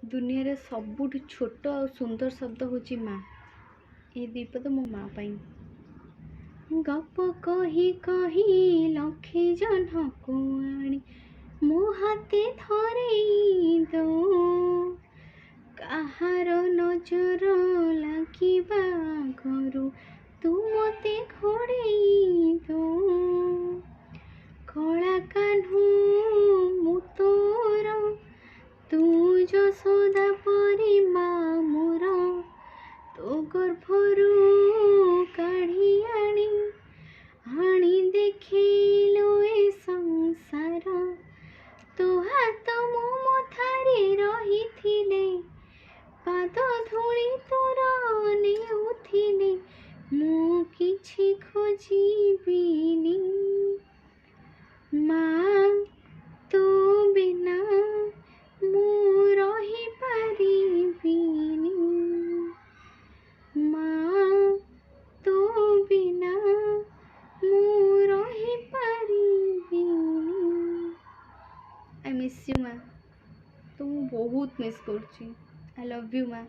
दुनिया रे सबुठ छोट और सुंदर शब्द होची माँ। ये दीपद मो माँ पाई। गप कही कही लखे जह्न को आनी मो हाथे धरेई दो काहार नजर लागिबा घरु तू मते घोड़ेई दो कला कान्हू मु तोर तू यशोदा परी माँ मोर तो गर्भरू काढ़ी आनी देखिलु ए संसार तो हाथ मो मथारे रहिथिले पाद धूଳି तोर नेउथिले मु किछि खोजिबिनी माँ तो बिना मु रही पारिबिनी माँ तो बिना मु रही पारिबिनी। आई मिस यू माँ। तो मु बहुत मिस करची। आई लव यू माँ।